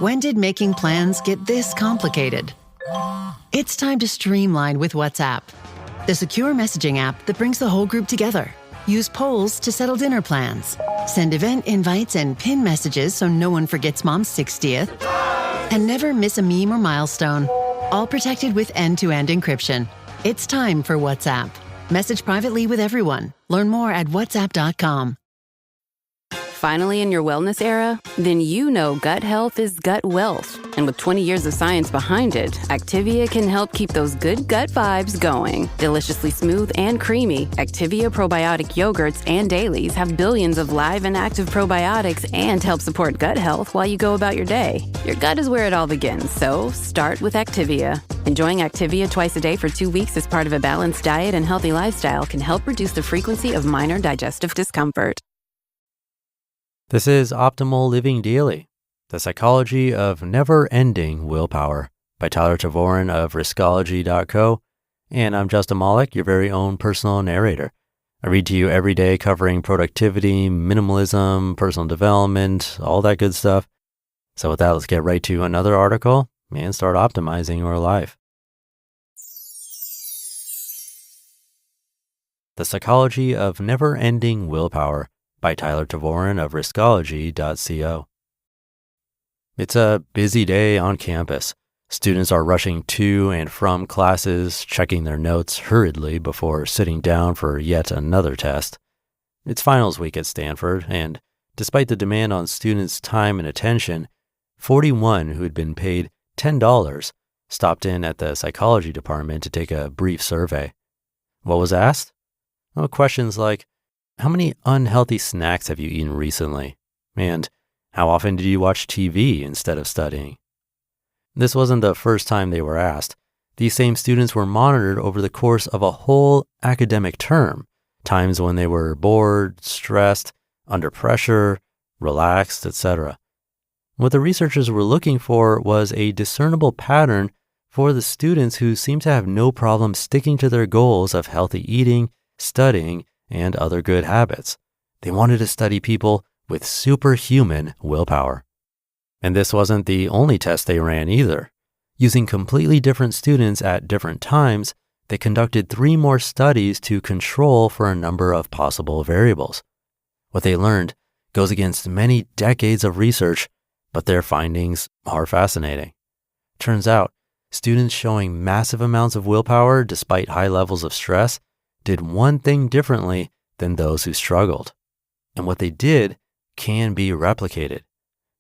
When did making plans get this complicated? It's time to streamline with WhatsApp, the secure messaging app that brings the whole group together. Use polls to settle dinner plans. Send event invites and pin messages so no one forgets Mom's 60th. And never miss a meme or milestone. All protected with end-to-end encryption. It's time for WhatsApp. Message privately with everyone. Learn more at whatsapp.com. Finally in your wellness era? Then you know gut health is gut wealth. And with 20 years of science behind it, Activia can help keep those good gut vibes going. Deliciously smooth and creamy, Activia probiotic yogurts and dailies have billions of live and active probiotics and help support gut health while you go about your day. Your gut is where it all begins, so start with Activia. Enjoying Activia twice a day for 2 weeks as part of a balanced diet and healthy lifestyle can help reduce the frequency of minor digestive discomfort. This is Optimal Living Daily, The Psychology of Never-Ending Willpower by Tyler Tervooren of Riskology.co. And I'm Justin Malik, your very own personal narrator. I read to you every day covering productivity, minimalism, personal development, all that good stuff. So with that, let's get right to another article and start optimizing your life. The Psychology of Never-Ending Willpower by Tyler Tervooren of Riskology.co. It's a busy day on campus. Students are rushing to and from classes, checking their notes hurriedly before sitting down for yet another test. It's finals week at Stanford, and despite the demand on students' time and attention, 41 who had been paid $10 stopped in at the psychology department to take a brief survey. What was asked? Well, questions like, how many unhealthy snacks have you eaten recently? And how often did you watch TV instead of studying? This wasn't the first time they were asked. These same students were monitored over the course of a whole academic term, times when they were bored, stressed, under pressure, relaxed, etc. What the researchers were looking for was a discernible pattern for the students who seemed to have no problem sticking to their goals of healthy eating, studying, and other good habits. They wanted to study people with superhuman willpower. And this wasn't the only test they ran either. Using completely different students at different times, they conducted 3 more studies to control for a number of possible variables. What they learned goes against many decades of research, but their findings are fascinating. Turns out, students showing massive amounts of willpower despite high levels of stress did one thing differently than those who struggled. And what they did can be replicated.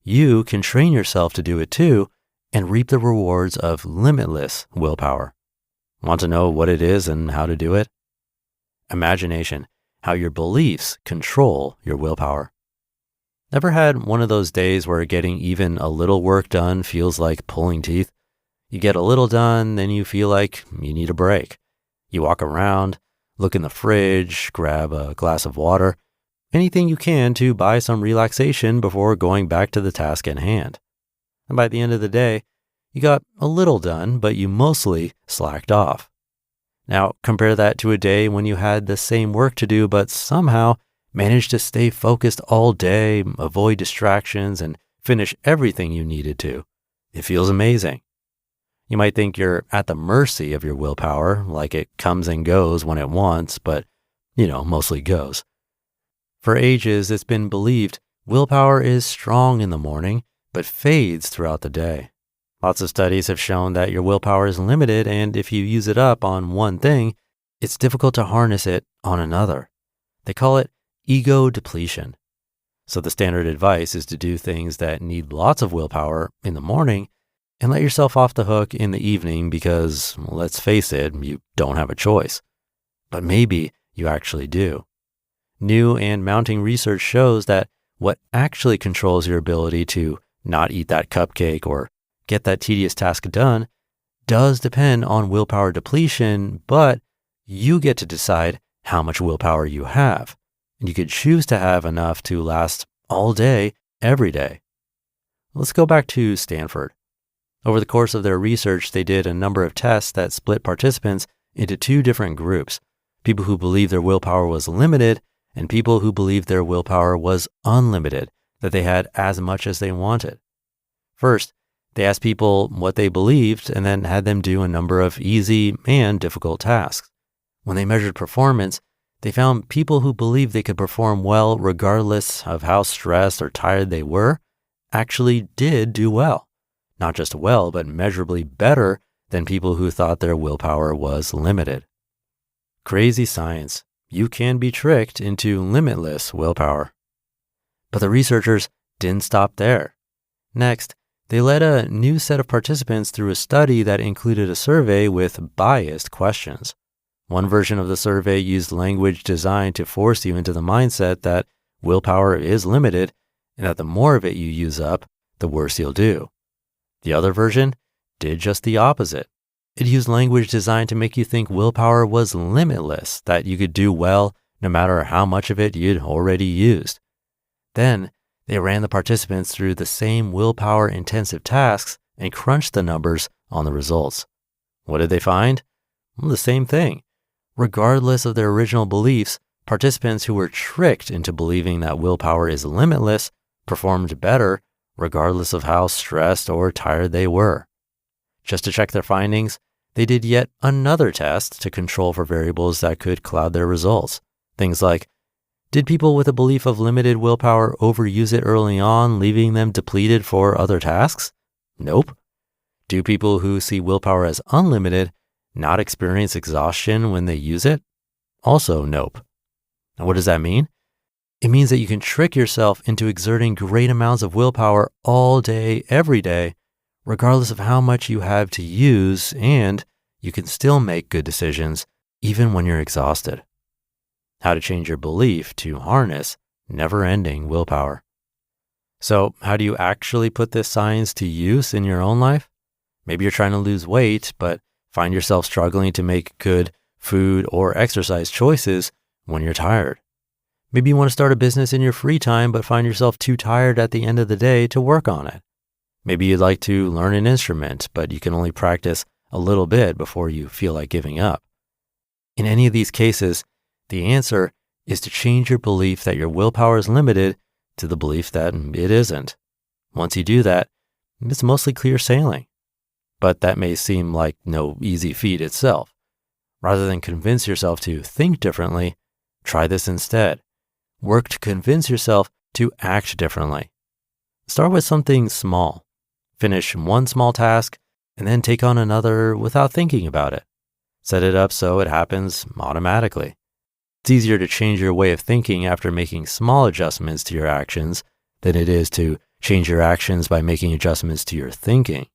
You can train yourself to do it too and reap the rewards of limitless willpower. Want to know what it is and how to do it? Imagination, how your beliefs control your willpower. Ever had one of those days where getting even a little work done feels like pulling teeth? You get a little done, then you feel like you need a break. You walk around, look in the fridge, grab a glass of water, anything you can to buy some relaxation before going back to the task at hand. And by the end of the day, you got a little done, but you mostly slacked off. Now, compare that to a day when you had the same work to do, but somehow managed to stay focused all day, avoid distractions, and finish everything you needed to. It feels amazing. You might think you're at the mercy of your willpower, like it comes and goes when it wants, but, mostly goes. For ages, it's been believed willpower is strong in the morning, but fades throughout the day. Lots of studies have shown that your willpower is limited, and if you use it up on one thing, it's difficult to harness it on another. They call it ego depletion. So the standard advice is to do things that need lots of willpower in the morning and let yourself off the hook in the evening because, let's face it, you don't have a choice. But maybe you actually do. New and mounting research shows that what actually controls your ability to not eat that cupcake or get that tedious task done does depend on willpower depletion, but you get to decide how much willpower you have. And you could choose to have enough to last all day, every day. Let's go back to Stanford. Over the course of their research, they did a number of tests that split participants into 2 different groups, people who believed their willpower was limited and people who believed their willpower was unlimited, that they had as much as they wanted. First, they asked people what they believed and then had them do a number of easy and difficult tasks. When they measured performance, they found people who believed they could perform well regardless of how stressed or tired they were actually did do well. Not just well, but measurably better than people who thought their willpower was limited. Crazy science. You can be tricked into limitless willpower. But the researchers didn't stop there. Next, they led a new set of participants through a study that included a survey with biased questions. One version of the survey used language designed to force you into the mindset that willpower is limited and that the more of it you use up, the worse you'll do. The other version did just the opposite. It used language designed to make you think willpower was limitless, that you could do well no matter how much of it you'd already used. Then, they ran the participants through the same willpower-intensive tasks and crunched the numbers on the results. What did they find? Well, the same thing. Regardless of their original beliefs, participants who were tricked into believing that willpower is limitless performed better regardless of how stressed or tired they were. Just to check their findings, they did yet another test to control for variables that could cloud their results. Things like, did people with a belief of limited willpower overuse it early on, leaving them depleted for other tasks? Nope. Do people who see willpower as unlimited not experience exhaustion when they use it? Also nope. And what does that mean? It means that you can trick yourself into exerting great amounts of willpower all day, every day, regardless of how much you have to use, and you can still make good decisions even when you're exhausted. How to change your belief to harness never-ending willpower. So, how do you actually put this science to use in your own life? Maybe you're trying to lose weight, but find yourself struggling to make good food or exercise choices when you're tired. Maybe you want to start a business in your free time, but find yourself too tired at the end of the day to work on it. Maybe you'd like to learn an instrument, but you can only practice a little bit before you feel like giving up. In any of these cases, the answer is to change your belief that your willpower is limited to the belief that it isn't. Once you do that, it's mostly clear sailing. But that may seem like no easy feat itself. Rather than convince yourself to think differently, try this instead. Work to convince yourself to act differently. Start with something small. Finish one small task and then take on another without thinking about it. Set it up so it happens automatically. It's easier to change your way of thinking after making small adjustments to your actions than it is to change your actions by making adjustments to your thinking.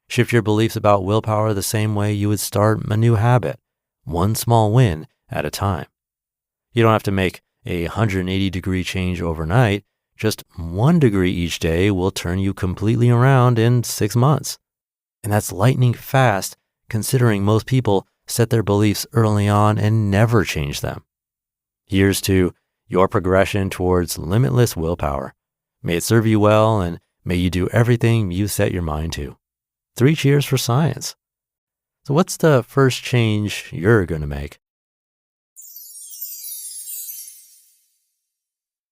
Shift your beliefs about willpower the same way you would start a new habit, one small win at a time. You don't have to make a 180-degree change overnight. Just 1 degree each day will turn you completely around in 6 months. And that's lightning fast, considering most people set their beliefs early on and never change them. Here's to your progression towards limitless willpower. May it serve you well, and may you do everything you set your mind to. 3 cheers for science. So what's the first change you're going to make?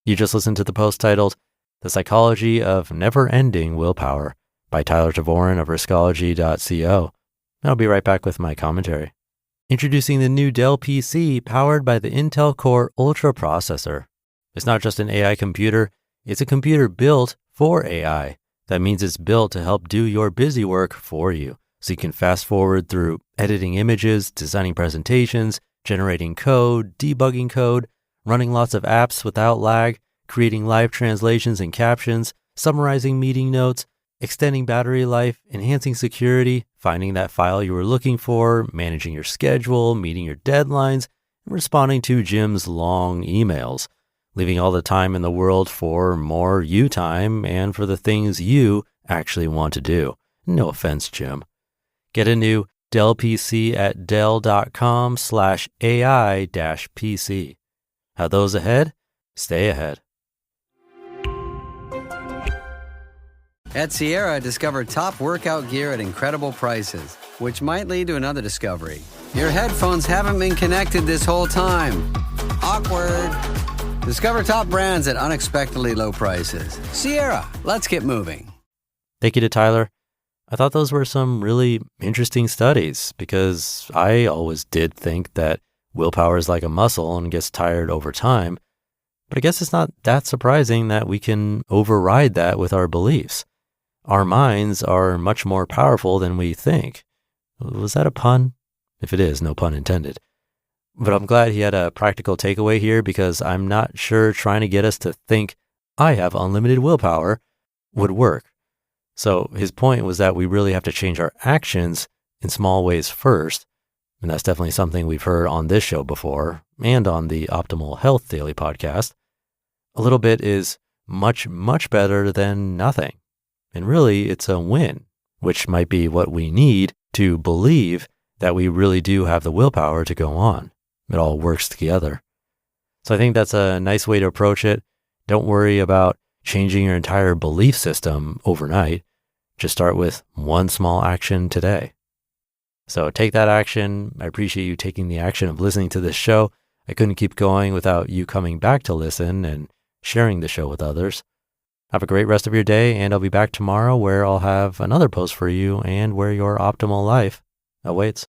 You just listened to the post titled, The Psychology of Never-Ending Willpower by Tyler Tervooren of Riskology.co. I'll be right back with my commentary. Introducing the new Dell PC powered by the Intel Core Ultra processor. It's not just an AI computer, it's a computer built for AI. That means it's built to help do your busy work for you, so you can fast forward through editing images, designing presentations, generating code, debugging code, running lots of apps without lag, creating live translations and captions, summarizing meeting notes, extending battery life, enhancing security, finding that file you were looking for, managing your schedule, meeting your deadlines, and responding to Jim's long emails, leaving all the time in the world for more you time and for the things you actually want to do. No offense, Jim. Get a new Dell PC at dell.com/AI-PC. How those ahead? Stay ahead. At Sierra, discover top workout gear at incredible prices, which might lead to another discovery. Your headphones haven't been connected this whole time. Awkward. Discover top brands at unexpectedly low prices. Sierra, let's get moving. Thank you to Tyler. I thought those were some really interesting studies because I always did think that willpower is like a muscle and gets tired over time. But I guess it's not that surprising that we can override that with our beliefs. Our minds are much more powerful than we think. Was that a pun? If it is, no pun intended. But I'm glad he had a practical takeaway here because I'm not sure trying to get us to think I have unlimited willpower would work. So his point was that we really have to change our actions in small ways first. And that's definitely something we've heard on this show before and on the Optimal Health Daily podcast. A little bit is much, much better than nothing. And really, it's a win, which might be what we need to believe that we really do have the willpower to go on. It all works together. So I think that's a nice way to approach it. Don't worry about changing your entire belief system overnight. Just start with one small action today. So take that action. I appreciate you taking the action of listening to this show. I couldn't keep going without you coming back to listen and sharing the show with others. Have a great rest of your day, and I'll be back tomorrow where I'll have another post for you and where your optimal life awaits.